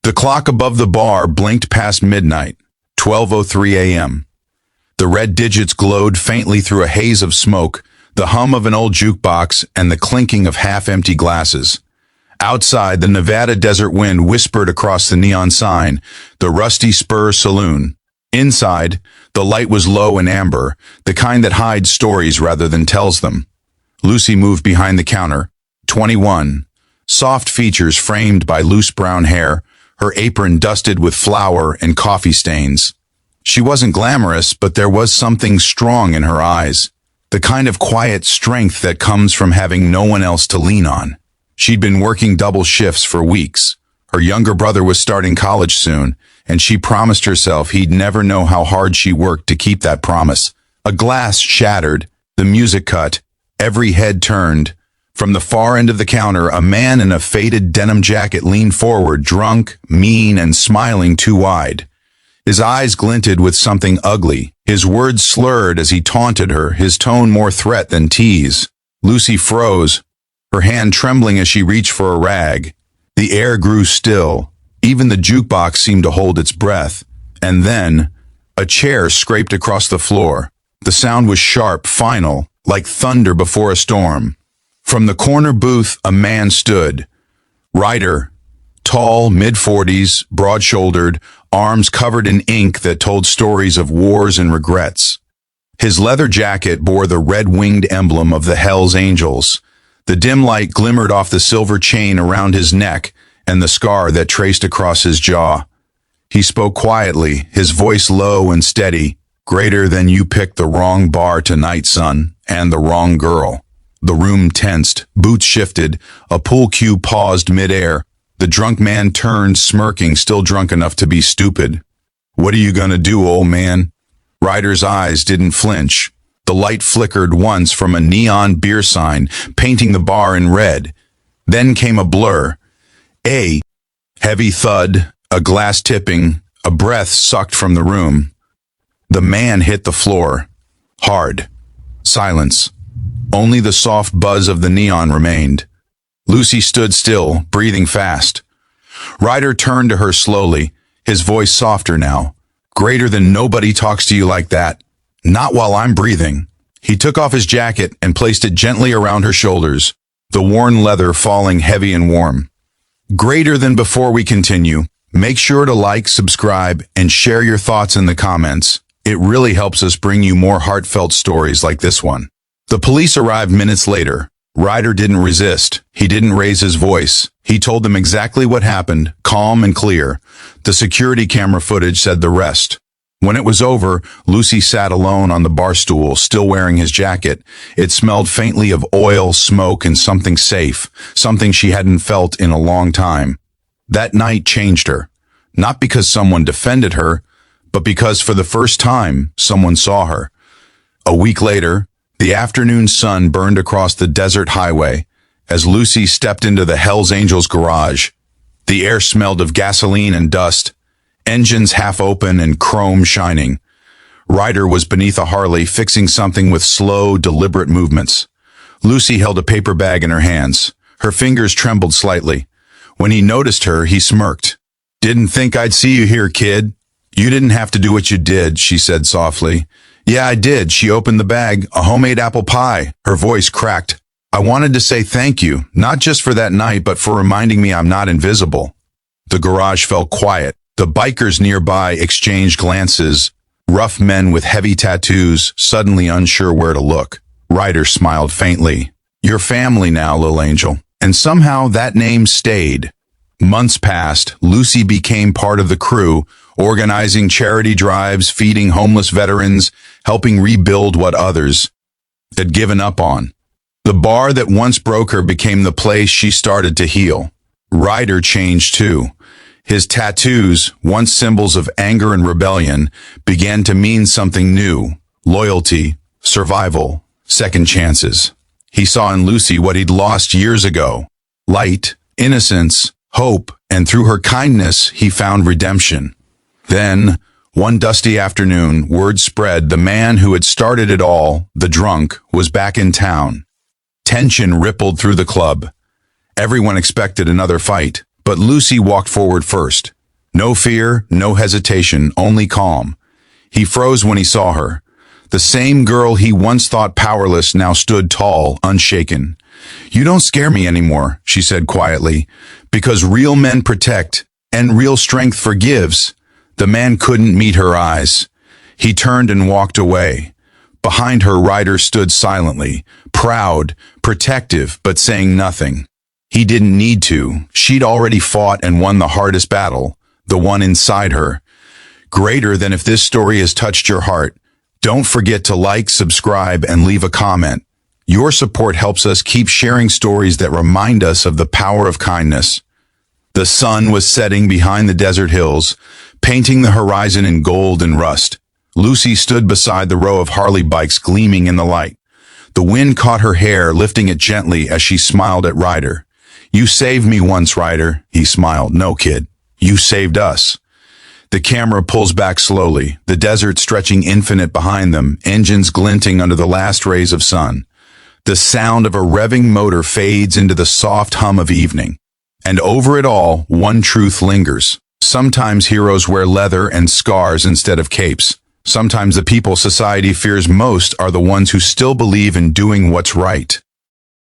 The clock above the bar blinked past midnight, 12:03 a.m. The red digits glowed faintly through a haze of smoke, the hum of an old jukebox, and the clinking of half-empty glasses. Outside, the Nevada desert wind whispered across the neon sign, the Rusty Spur Saloon. Inside, the light was low and amber, the kind that hides stories rather than tells them. Lucy moved behind the counter. 21. Soft features framed by loose brown hair, her apron dusted with flour and coffee stains. She wasn't glamorous, but there was something strong in her eyes, the kind of quiet strength that comes from having no one else to lean on. She'd been working double shifts for weeks. Her younger brother was starting college soon, and she promised herself he'd never know how hard she worked to keep that promise. A glass shattered, the music cut, every head turned. From the far end of the counter, a man in a faded denim jacket leaned forward, drunk, mean, and smiling too wide. His eyes glinted with something ugly. His words slurred as he taunted her, his tone more threat than tease. Lucy froze, her hand trembling as she reached for a rag. The air grew still. Even the jukebox seemed to hold its breath. And then, a chair scraped across the floor. The sound was sharp, final, like thunder before a storm. From the corner booth, a man stood. Ryder, tall, mid-40s, broad-shouldered, arms covered in ink that told stories of wars and regrets. His leather jacket bore the red-winged emblem of the Hells Angels. The dim light glimmered off the silver chain around his neck and the scar that traced across his jaw. He spoke quietly, his voice low and steady. Greater than you picked the wrong bar tonight, son, and the wrong girl. The room tensed, boots shifted, a pool cue paused midair. The drunk man turned, smirking, still drunk enough to be stupid. What are you gonna do, old man? Ryder's eyes didn't flinch. The light flickered once from a neon beer sign, painting the bar in red. Then came a blur. A heavy thud, a glass tipping, a breath sucked from the room. The man hit the floor. Hard. Silence. Only the soft buzz of the neon remained. Lucy stood still, breathing fast. Ryder turned to her slowly, his voice softer now. Greater than nobody talks to you like that. Not while I'm breathing. He took off his jacket and placed it gently around her shoulders, the worn leather falling heavy and warm. Greater than before we continue, make sure to like, subscribe, and share your thoughts in the comments. It really helps us bring you more heartfelt stories like this one. The police arrived minutes later. Ryder didn't resist. He didn't raise his voice. He told them exactly what happened, calm and clear. The security camera footage said the rest. When it was over, Lucy sat alone on the bar stool, still wearing his jacket. It smelled faintly of oil, smoke, and something safe, something she hadn't felt in a long time. That night changed her. Not because someone defended her, but because for the first time, someone saw her. A week later, the afternoon sun burned across the desert highway as Lucy stepped into the Hells Angels garage. The air smelled of gasoline and dust, engines half open and chrome shining. Ryder was beneath a Harley fixing something with slow, deliberate movements. Lucy held a paper bag in her hands. Her fingers trembled slightly. When he noticed her, he smirked. "Didn't think I'd see you here, kid." "You didn't have to do what you did," she said softly. "Yeah, I did." She opened the bag, a homemade apple pie. Her voice cracked. "I wanted to say thank you, not just for that night, but for reminding me I'm not invisible." The garage fell quiet. The bikers nearby exchanged glances, rough men with heavy tattoos, suddenly unsure where to look. Ryder smiled faintly. "You're family now, little angel." And somehow that name stayed. Months passed. Lucy became part of the crew, organizing charity drives, feeding homeless veterans, helping rebuild what others had given up on. The bar that once broke her became the place she started to heal. Ryder changed too. His tattoos, once symbols of anger and rebellion, began to mean something new: loyalty, survival, second chances. He saw in Lucy what he'd lost years ago: light, innocence, hope, and through her kindness, he found redemption. Then, one dusty afternoon, word spread the man who had started it all, the drunk, was back in town. Tension rippled through the club. Everyone expected another fight, But Lucy walked forward first. No fear, no hesitation, only calm. He froze when he saw her. The same girl he once thought powerless now stood tall, unshaken. "You don't scare me anymore," she said quietly, "because real men protect, and real strength forgives." The man couldn't meet her eyes. He turned and walked away. Behind her, Ryder stood silently, proud, protective, but saying nothing. He didn't need to. She'd already fought and won the hardest battle, the one inside her. Greater than if this story has touched your heart, don't forget to like, subscribe, and leave a comment. Your support helps us keep sharing stories that remind us of the power of kindness. The sun was setting behind the desert hills, painting the horizon in gold and rust. Lucy stood beside the row of Harley bikes gleaming in the light. The wind caught her hair, lifting it gently as she smiled at Ryder. "You saved me once, Ryder," he smiled. "No, kid. You saved us." The camera pulls back slowly, the desert stretching infinite behind them, engines glinting under the last rays of sun. The sound of a revving motor fades into the soft hum of evening. And over it all, one truth lingers. Sometimes heroes wear leather and scars instead of capes. Sometimes the people society fears most are the ones who still believe in doing what's right.